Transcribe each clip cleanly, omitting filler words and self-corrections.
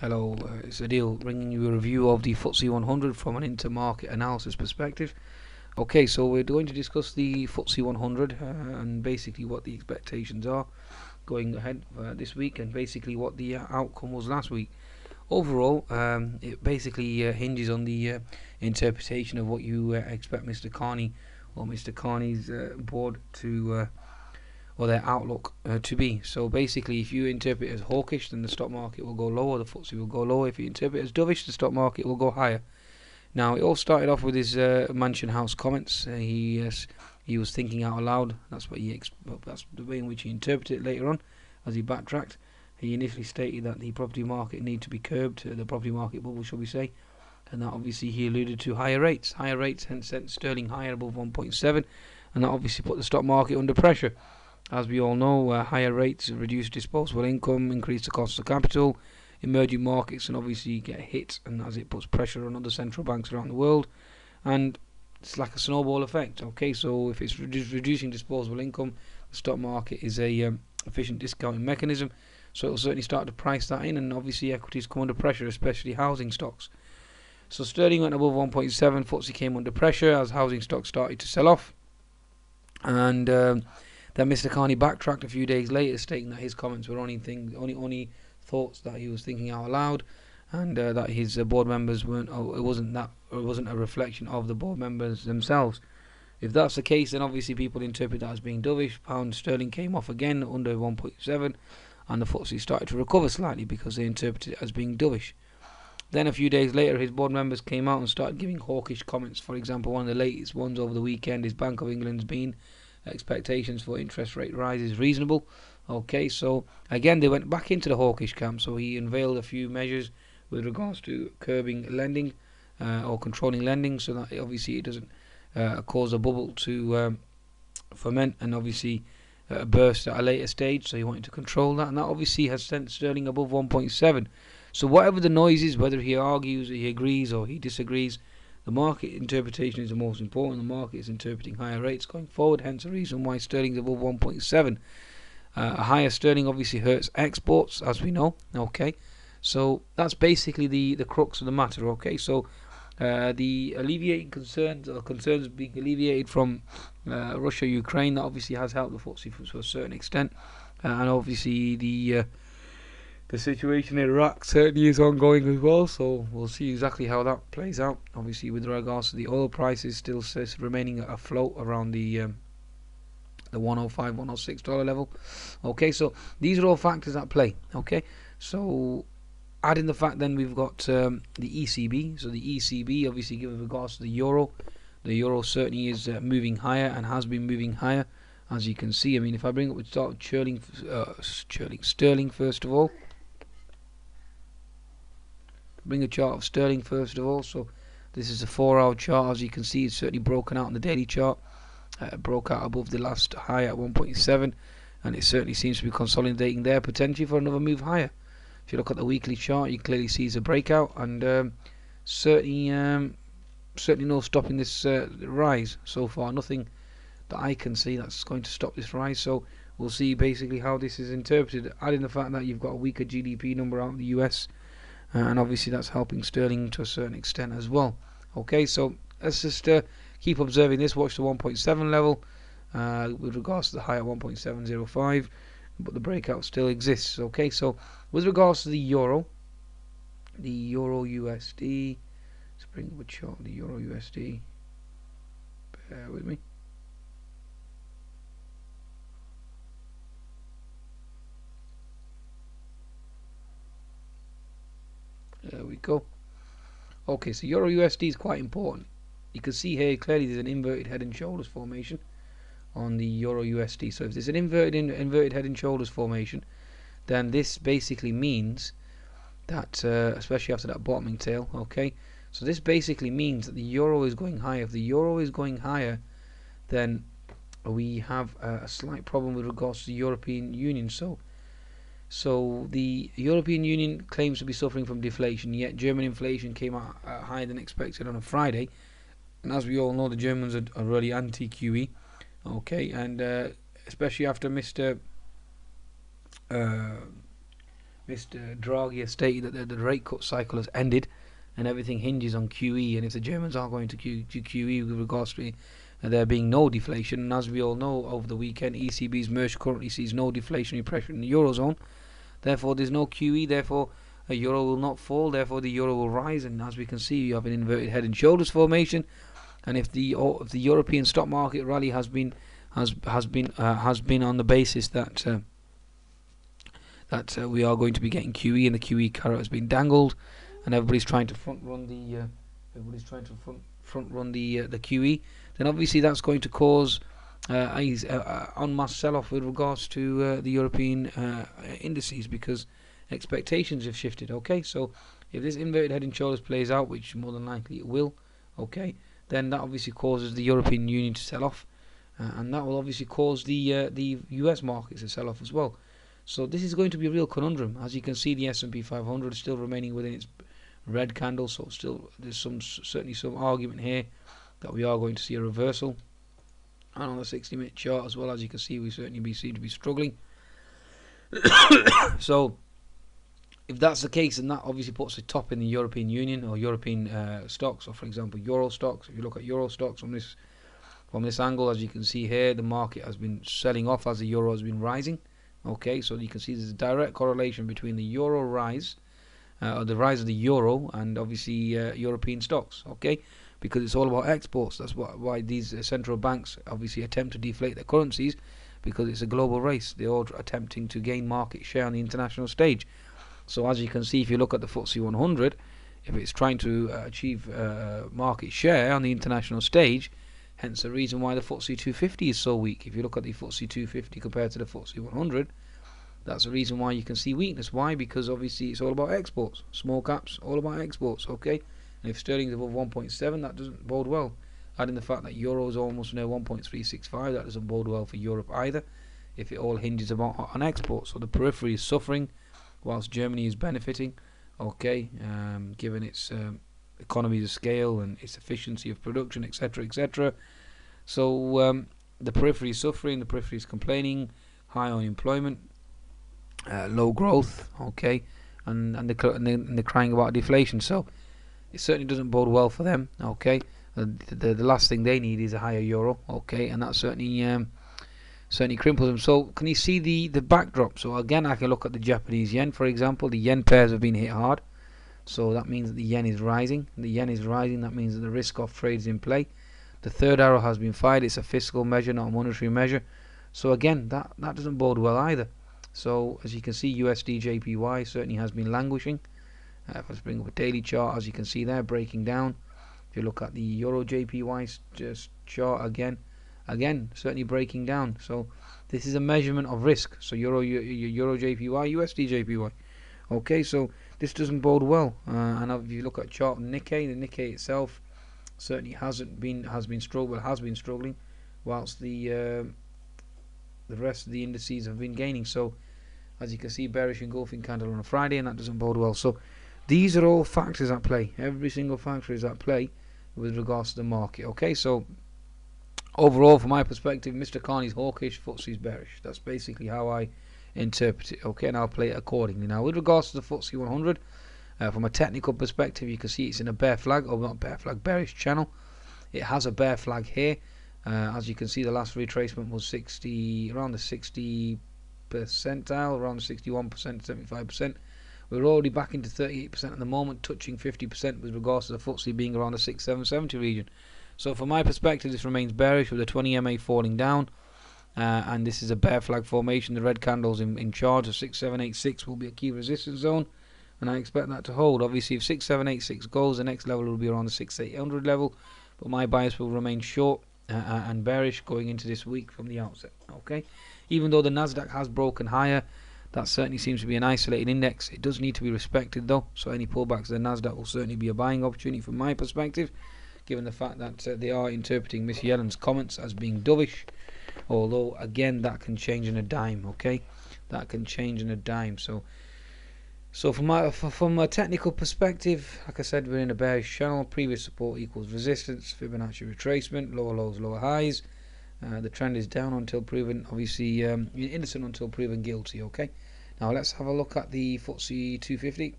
Hello, it's Adil bringing you a review of the FTSE 100 from an intermarket analysis perspective. Okay, so we're going to discuss the FTSE 100 and basically what the expectations are going ahead this week, and basically what the outcome was last week. Overall, it basically hinges on the interpretation of what you expect Mr. Carney or Mr. Carney's board to or their outlook to be. So basically, if you interpret it as hawkish, then the stock market will go lower, the FTSE will go lower. If you interpret it as dovish, the stock market will go higher. Now, it all started off with his Mansion House comments. He was thinking out loud. That's that's the way in which he interpreted it later on, as he backtracked. He initially stated that the property market need to be curbed, the property market bubble, shall we say, and that obviously he alluded to higher rates. Higher rates hence sent sterling higher above 1.7, and that obviously put the stock market under pressure. As we all know, higher rates reduce disposable income, increase the cost of capital, emerging markets, and obviously get hit, and as it puts pressure on other central banks around the world, and it's like a snowball effect. Okay, so if it's reducing disposable income, the stock market is a efficient discounting mechanism, so it'll certainly start to price that in, and obviously equities come under pressure, especially housing stocks. So sterling went above 1.7, FTSE came under pressure as housing stocks started to sell off, and then Mr. Carney backtracked a few days later, stating that his comments were only thoughts that he was thinking out loud, and that his board members weren't. It wasn't a reflection of the board members themselves. If that's the case, then obviously people interpret that as being dovish. Pound sterling came off again under 1.7, and the FTSE started to recover slightly because they interpreted it as being dovish. Then a few days later, his board members came out and started giving hawkish comments. For example, one of the latest ones over the weekend is Bank of England's been expectations for interest rate rise is reasonable. Okay, so again they went back into the hawkish camp. So he unveiled a few measures with regards to curbing lending or controlling lending, so that obviously it doesn't cause a bubble to ferment and obviously burst at a later stage. So he wanted to control that, and that obviously has sent sterling above 1.7. So whatever the noise is, whether he argues, he agrees, or he disagrees, the market interpretation is the most important. The market is interpreting higher rates going forward, hence the reason why sterling is above 1.7. A higher sterling obviously hurts exports, as we know. Okay, so that's basically the crux of the matter. Okay, so the alleviating concerns, or concerns being alleviated from Russia, Ukraine, that obviously has helped the FTSE to a certain extent, and obviously the situation in Iraq certainly is ongoing as well, so we'll see exactly how that plays out. Obviously, with regards to the oil prices, still remaining afloat around the $105, $106 level. Okay, so these are all factors at play. Okay, so adding the fact then we've got the ECB. So the ECB, obviously, with regards to the euro certainly is moving higher and has been moving higher, as you can see. I mean, if I bring up, we start with sterling first of all. Bring a chart of sterling first of all. So this is a 4-hour chart. As you can see, it's certainly broken out in the daily chart. Broke out above the last high at 1.7, and it certainly seems to be consolidating there, potentially for another move higher. If you look at the weekly chart, you clearly see it's a breakout, and certainly no stopping this rise so far. Nothing that I can see that's going to stop this rise. So we'll see basically how this is interpreted. Adding the fact that you've got a weaker GDP number out of the US, and obviously that's helping sterling to a certain extent as well. Okay, so let's just keep observing this. Watch the 1.7 level with regards to the high at 1.705, but the breakout still exists. Okay, so with regards to the euro USD, let's bring up a chart of the euro USD. Bear with me. There we go. Okay, so Euro USD is quite important. You can see here clearly there's an inverted head and shoulders formation on the Euro USD. So if there's an inverted head and shoulders formation, then this basically means that, especially after that bottoming tail, okay, so this basically means that the euro is going higher. If the euro is going higher, then we have a slight problem with regards to the European Union. So the European Union claims to be suffering from deflation, yet German inflation came out higher than expected on a Friday. And as we all know, the Germans are really anti-QE. Okay, and especially after Mr. Mr. Draghi has stated that the rate cut cycle has ended, and everything hinges on QE. And if the Germans are going to QE with regards to there being no deflation, and as we all know, over the weekend, ECB's merge currently sees no deflationary pressure in the eurozone. Therefore, there's no QE. Therefore, a euro will not fall. Therefore, the euro will rise. And as we can see, you have an inverted head and shoulders formation. And if the European stock market rally has been on the basis that we are going to be getting QE, and the QE carrot has been dangled, and everybody's trying to front run the QE, then obviously that's going to cause en masse sell-off with regards to the European indices, because expectations have shifted. Okay, so if this inverted head and shoulders plays out, which more than likely it will, okay, then that obviously causes the European Union to sell off, and that will obviously cause the US markets to sell off as well. So this is going to be a real conundrum. As you can see, the S&P 500 is still remaining within its red candle, so still there's certainly some argument here that we are going to see a reversal. And on the 60-minute chart as well, as you can see, we certainly seem to be struggling. So if that's the case, then that obviously puts the top in the European Union or European stocks, or for example Euro stocks. If you look at Euro stocks from this angle, as you can see here, the market has been selling off as the euro has been rising. Okay, so you can see there's a direct correlation between the euro rise, or the rise of the euro, and obviously European stocks. Okay, because it's all about exports. That's why these central banks obviously attempt to deflate their currencies, because it's a global race. They're all attempting to gain market share on the international stage. So as you can see, if you look at the FTSE 100, if it's trying to achieve market share on the international stage, hence the reason why the FTSE 250 is so weak. If you look at the FTSE 250 compared to the FTSE 100, that's the reason why you can see weakness. Why? Because obviously it's all about exports. Small caps, all about exports. Okay, and if sterling is above 1.7, that doesn't bode well. Adding the fact that euro is almost near 1.365, that doesn't bode well for Europe either, if it all hinges on exports. So the periphery is suffering, whilst Germany is benefiting. Okay, given its economies of scale and its efficiency of production, etc., etc. So the periphery is suffering, the periphery is complaining, high unemployment, low growth, okay, and they're crying about deflation. So it certainly doesn't bode well for them. Okay, the last thing they need is a higher euro. Okay, and that certainly crimples them. So can you see the backdrop? So again, I can look at the Japanese yen, for example. The yen pairs have been hit hard. So that means that the yen is rising. The yen is rising. That means that the risk-off trade is in play. The third arrow has been fired. It's a fiscal measure, not a monetary measure. So again, that doesn't bode well either. So as you can see, USD JPY certainly has been languishing. If I bring up a daily chart, as you can see there, breaking down. If you look at the Euro JPY chart again, certainly breaking down. So this is a measurement of risk. So Euro JPY, USD JPY. Okay, so this doesn't bode well. And if you look at chart Nikkei, the Nikkei itself certainly has been struggling, whilst the rest of the indices have been gaining. So as you can see, bearish engulfing candle on a Friday, and that doesn't bode well. So these are all factors at play. Every single factor is at play with regards to the market. Okay, so overall, from my perspective, Mr. Carney's hawkish, FTSE's bearish. That's basically how I interpret it. Okay, and I'll play it accordingly. Now, with regards to the FTSE 100, from a technical perspective, you can see it's in a bear flag, or not bear flag, bearish channel. It has a bear flag here. As you can see, the last retracement was around the 60 percentile, around the 61%, 75%. We're already back into 38% at the moment, touching 50% with regards to the FTSE being around the 6770 region. So from my perspective, this remains bearish with the 20 MA falling down, and this is a bear flag formation. The red candles in charge of 6786 will be a key resistance zone, and I expect that to hold. Obviously, if 6786 goes, the next level will be around the 6800 level, but my bias will remain short and bearish going into this week from the outset. Okay, even though the Nasdaq has broken higher, that certainly seems to be an isolated index. It does need to be respected though, so any pullbacks to the Nasdaq will certainly be a buying opportunity from my perspective, given the fact that they are interpreting Miss Yellen's comments as being dovish, although again that can change in a dime. Okay, that can change in a dime. So from a technical perspective, like I said, we're in a bearish channel. Previous support equals resistance, Fibonacci retracement, lower lows, lower highs. The trend is down until proven, obviously innocent until proven guilty. Okay, Now let's have a look at the FTSE 250.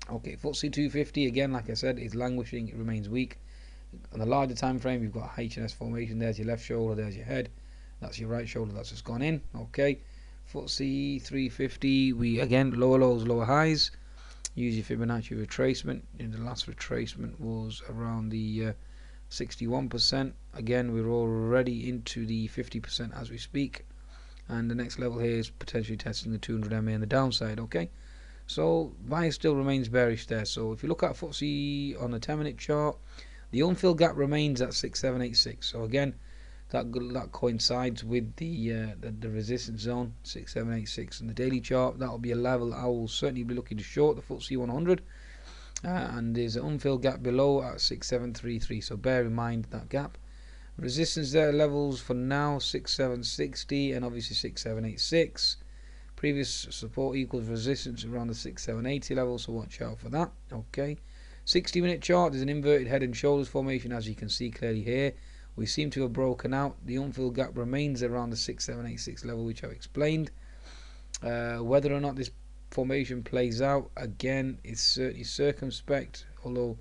Okay, FTSE 250 again, like I said, is languishing. It remains weak. On the larger time frame, you've got H&S formation. There's your left shoulder, there's your head, that's your right shoulder, that's just gone in. Okay, FTSE 350, we again lower lows, lower highs. Use your Fibonacci retracement. And the last retracement was around the 61%. Again, we're already into the 50% as we speak, and the next level here is potentially testing the 200 MA on the downside. Okay, so buy still remains bearish there. So if you look at FTSE on the 10-minute chart, the unfilled gap remains at 6786. So again, that coincides with the resistance zone 6786 in the daily chart. That will be a level I will certainly be looking to short the FTSE 100. And there's an unfilled gap below at 6733. So bear in mind that gap. Resistance there levels for now 6760 and obviously 6786. Previous support equals resistance around the 6780 level, so watch out for that. Okay, 60-minute chart, there's an inverted head and shoulders formation, as you can see clearly here. We seem to have broken out. The unfilled gap remains around the 6786 level, which I've explained. Whether or not this formation plays out, again, it's certainly circumspect, although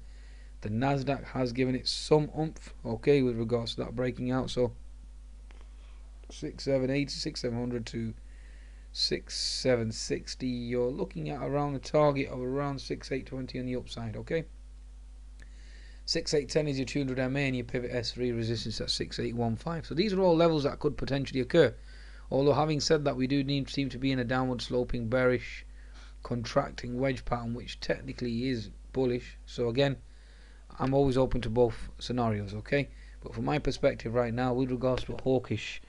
the Nasdaq has given it some oomph, okay, with regards to that breaking out. So 6700 to 6760, you're looking at around the target of around 6820 on the upside. Okay, 6810 is your 200 MA and your pivot S3 resistance at 6815. So these are all levels that could potentially occur. Although having said that, we do seem to be in a downward sloping bearish contracting wedge pattern, which technically is bullish. So again, I'm always open to both scenarios. Okay, but from my perspective right now, with regards to a hawkish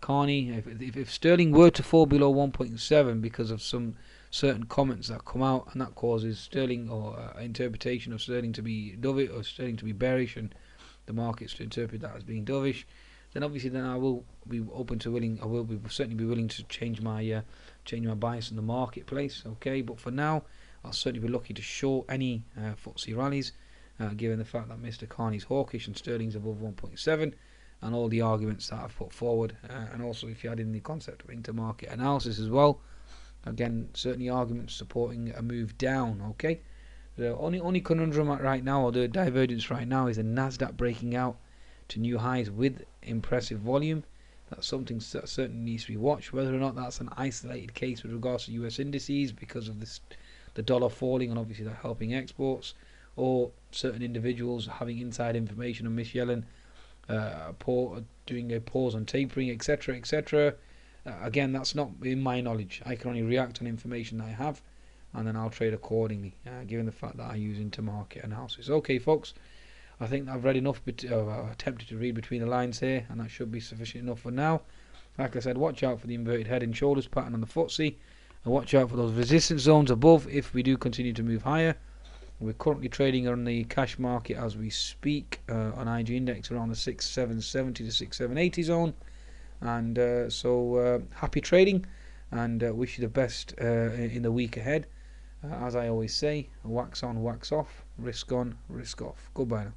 Carney, if sterling were to fall below 1.7 because of some certain comments that come out, and that causes sterling or interpretation of sterling to be dovish or sterling to be bearish, and the markets to interpret that as being dovish, then obviously I will be open to I will certainly be willing to change my bias in the marketplace. Okay, but for now, I'll certainly be looking to short any FTSE rallies, given the fact that Mr. Carney's hawkish and sterling's above 1.7. and all the arguments that I've put forward, and also if you add in the concept of intermarket analysis as well, again, certainly arguments supporting a move down. Okay, the only conundrum right now, or the divergence right now, is the Nasdaq breaking out to new highs with impressive volume. That's something that certainly needs to be watched. Whether or not that's an isolated case with regards to US indices because of the dollar falling and obviously that helping exports, or certain individuals having inside information on Miss Yellen doing a pause on tapering, etc., etc. Again, that's not in my knowledge. I can only react on information that I have, and then I'll trade accordingly, given the fact that I use intermarket analysis. Okay, folks, I think I've read enough, attempted to read between the lines here, and that should be sufficient enough for now. Like I said, watch out for the inverted head and shoulders pattern on the FTSE, and watch out for those resistance zones above if we do continue to move higher. We're currently trading on the cash market as we speak, on IG index around the 6770 to 6780 zone, and so happy trading, and wish you the best in the week ahead. As I always say, wax on, wax off, risk on, risk off. Goodbye now.